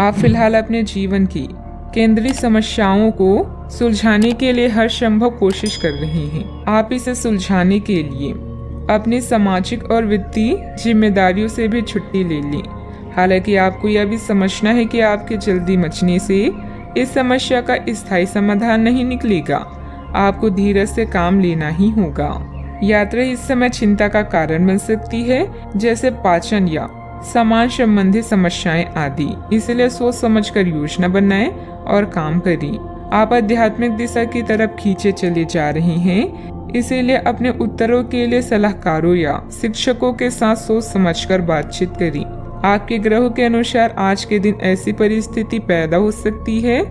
आप फिलहाल अपने जीवन की केंद्रीय समस्याओं को सुलझाने के लिए हर संभव कोशिश कर रहे हैं। आप इसे सुलझाने के लिए अपनी सामाजिक और वित्तीय जिम्मेदारियों से भी छुट्टी ले लें। हालांकि आपको यह भी समझना है कि आपके जल्दी मचने से इस समस्या का स्थायी समाधान नहीं निकलेगा। आपको धीरज से काम लेना ही होगा। यात्रा इस समय चिंता का कारण बन सकती है, जैसे पाचन या सामान संबंधी समस्याएं आदि। इसलिए सोच समझकर योजना बनाएं और काम करें। आप आध्यात्मिक दिशा की तरफ खींचे चले जा रहे हैं, इसीलिए अपने उत्तरों के लिए सलाहकारों या शिक्षकों के साथ सोच समझकर बातचीत करें। आपके ग्रहों के अनुसार आज के दिन ऐसी परिस्थिति पैदा हो सकती है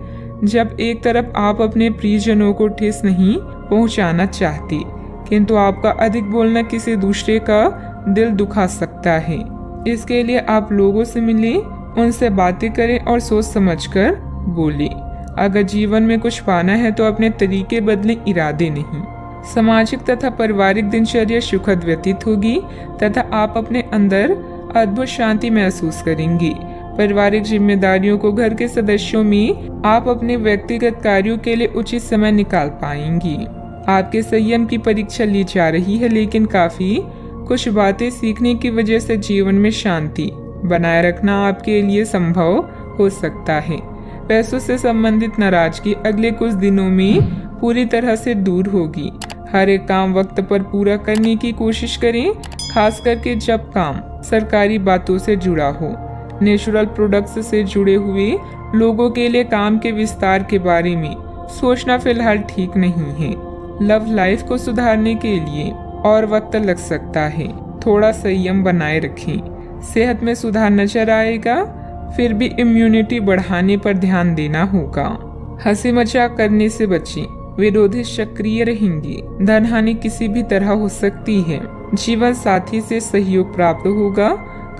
जब एक तरफ आप अपने प्रियजनों को ठेस नहीं पहुंचाना चाहते, किंतु आपका अधिक बोलना किसी दूसरे का दिल दुखा सकता है। इसके लिए आप लोगों से मिलें, उनसे बातें करें और सोच समझकर बोलें। अगर जीवन में कुछ पाना है तो अपने तरीके बदलें, इरादे नहीं। सामाजिक तथा पारिवारिक दिनचर्या सुखद व्यतीत होगी तथा आप अपने अंदर अद्भुत शांति महसूस करेंगे। पारिवारिक जिम्मेदारियों को घर के सदस्यों में आप अपने व्यक्तिगत कार्यों के लिए उचित समय निकाल पाएंगी। आपके संयम की परीक्षा ली जा रही है, लेकिन काफी कुछ बातें सीखने की वजह से जीवन में शांति बनाए रखना आपके लिए संभव हो सकता है। पैसों से संबंधित नाराजगी अगले कुछ दिनों में पूरी तरह से दूर होगी। हर एक काम वक्त पर पूरा करने की कोशिश करें, खास करके जब काम सरकारी बातों से जुड़ा हो। नेचुरल प्रोडक्ट्स से जुड़े हुए लोगों के लिए काम के विस्तार के बारे में सोचना फिलहाल ठीक नहीं है। लव लाइफ को सुधारने के लिए और वक्त लग सकता है, थोड़ा संयम बनाए रखें। सेहत में सुधार नजर आएगा, फिर भी इम्यूनिटी बढ़ाने पर ध्यान देना होगा। हंसी मजाक करने से बचें, विरोधी सक्रिय रहेंगे। धन हानि किसी भी तरह हो सकती है। जीवन साथी से सहयोग प्राप्त होगा।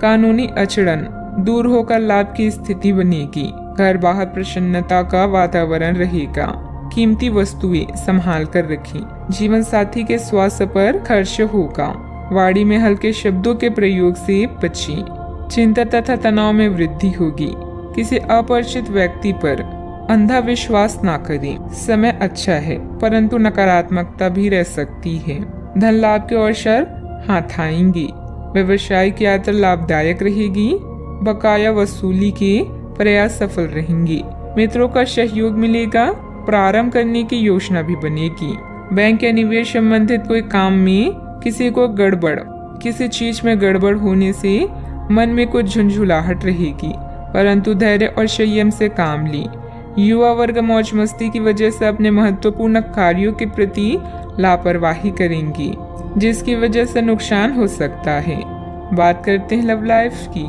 कानूनी अड़चन दूर होकर लाभ की स्थिति बनेगी। घर बाहर प्रसन्नता का वातावरण रहेगा। कीमती वस्तुएं संभाल कर रखें। जीवन साथी के स्वास्थ्य पर खर्च होगा। वाणी में हल्के शब्दों के प्रयोग से बचें। चिंता तथा तनाव में वृद्धि होगी। किसी अपरिचित व्यक्ति पर अंधा विश्वास ना करें। समय अच्छा है, परंतु नकारात्मकता भी रह सकती है। धन लाभ के अवसर हाथ आएंगे। व्यवसायिक यात्रा लाभदायक रहेगी। बकाया वसूली के प्रयास सफल रहेंगे। मित्रों का सहयोग मिलेगा। प्रारंभ करने की योजना भी बनेगी। बैंक या निवेश संबंधित कोई काम में किसी चीज में गड़बड़ होने से मन में कुछ झुंझुलाहट रहेगी, परंतु धैर्य और संयम से काम लें। युवा वर्ग मौज मस्ती की वजह से अपने महत्वपूर्ण कार्यों के प्रति लापरवाही करेंगी, जिसकी वजह से नुकसान हो सकता है। बात करते हैं लव लाइफ की।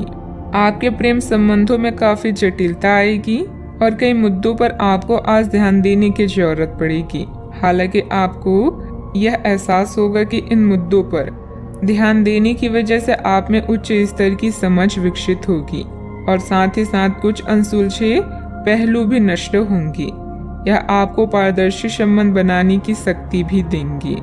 आपके प्रेम संबंधों में काफी जटिलता आएगी और कई मुद्दों पर आपको आज ध्यान देने की जरूरत पड़ेगी। हालांकि आपको यह एहसास होगा कि इन मुद्दों पर ध्यान देने की वजह से आप में उच्च स्तर की समझ विकसित होगी और साथ ही साथ कुछ अनसुलझे पहलू भी नष्ट होंगे। यह आपको पारदर्शी संबंध बनाने की शक्ति भी देंगे।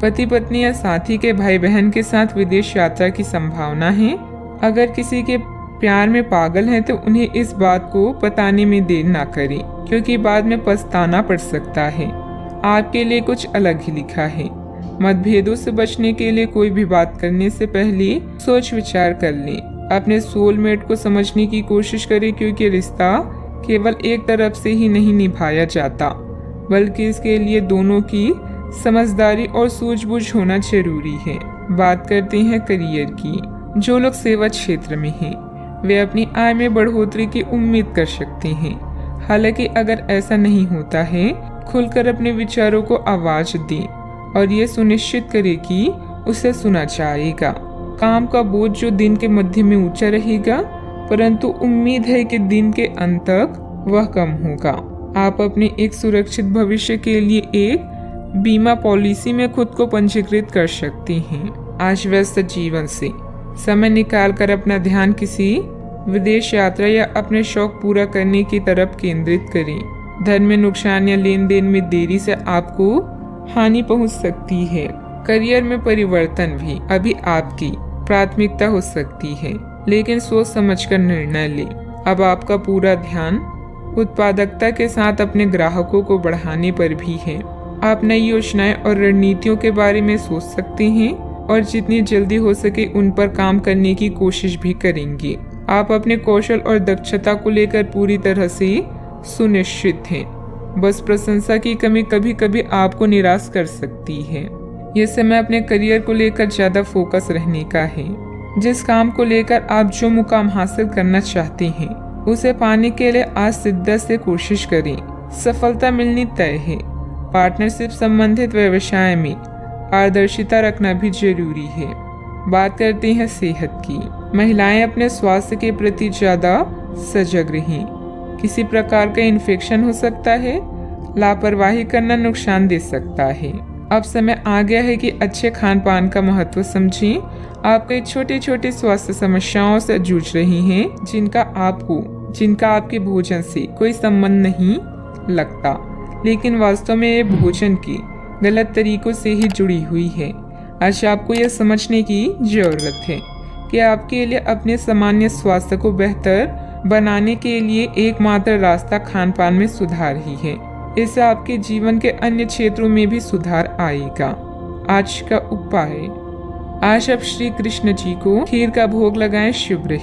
पति पत्नी या साथी के भाई बहन के साथ विदेश यात्रा की संभावना है। अगर किसी के प्यार में पागल हैं तो उन्हें इस बात को बताने में देर ना करें, क्योंकि बाद में पछताना पड़ सकता है। आपके लिए कुछ अलग ही लिखा है। मतभेदों से बचने के लिए कोई भी बात करने से पहले सोच विचार कर लें। अपने सोलमेट को समझने की कोशिश करें, क्योंकि रिश्ता केवल एक तरफ से ही नहीं निभाया जाता, बल्कि इसके लिए दोनों की समझदारी और सूझबूझ होना जरूरी है। बात करते हैं करियर की। जो लोग सेवा क्षेत्र में हैं, वे अपनी आय में बढ़ोतरी की उम्मीद कर सकते हैं। हालांकि अगर ऐसा नहीं होता है, खुलकर अपने विचारों को आवाज दें और ये सुनिश्चित करें कि उसे सुना जाएगा। काम का बोझ जो दिन के मध्य में ऊंचा रहेगा, परंतु उम्मीद है कि दिन के अंत तक वह कम होगा। आप अपने एक सुरक्षित भविष्य के लिए एक बीमा पॉलिसी में खुद को पंजीकृत कर सकते हैं। आज व्यस्त जीवन से समय निकालकर अपना ध्यान किसी विदेश यात्रा या अपने शौक पूरा करने की तरफ केंद्रित करें। धन में नुकसान या लेन देन में देरी से आपको हानि पहुंच सकती है। करियर में परिवर्तन भी अभी आपकी प्राथमिकता हो सकती है, लेकिन सोच समझकर निर्णय लें। अब आपका पूरा ध्यान उत्पादकता के साथ अपने ग्राहकों को बढ़ाने पर भी है। आप नई योजनाएं और रणनीतियों के बारे में सोच सकते हैं और जितनी जल्दी हो सके उन पर काम करने की कोशिश भी करेंगे। आप अपने कौशल और दक्षता को लेकर पूरी तरह से सुनिश्चित हैं। बस प्रशंसा की कमी कभी कभी आपको निराश कर सकती है। ये समय अपने करियर को लेकर ज्यादा फोकस रहने का है। जिस काम को लेकर आप जो मुकाम हासिल करना चाहते हैं उसे पाने के लिए आज शिद्दत से कोशिश करें। सफलता मिलनी तय है। पार्टनरशिप संबंधित व्यवसाय में पारदर्शिता रखना भी जरूरी है। बात करते हैं सेहत की। महिलाएं अपने स्वास्थ्य के प्रति ज्यादा सजग रहें। किसी प्रकार का इन्फेक्शन हो सकता है। लापरवाही करना नुकसान दे सकता है। अब समय आ गया है कि अच्छे खान पान का महत्व समझें। आप कई छोटी छोटी स्वास्थ्य समस्याओं से जूझ रही हैं जिनका आपके भोजन से कोई संबंध नहीं लगता, लेकिन वास्तव में ये भोजन के गलत तरीकों से ही जुड़ी हुई है। आज आपको यह समझने की जरूरत है कि आपके लिए अपने सामान्य स्वास्थ्य को बेहतर बनाने के लिए एकमात्र रास्ता खान पान में सुधार ही है। इससे आपके जीवन के अन्य क्षेत्रों में भी सुधार आएगा। आज का उपाय, आज आप श्री कृष्ण जी को खीर का भोग लगाएं। शुभ रहे।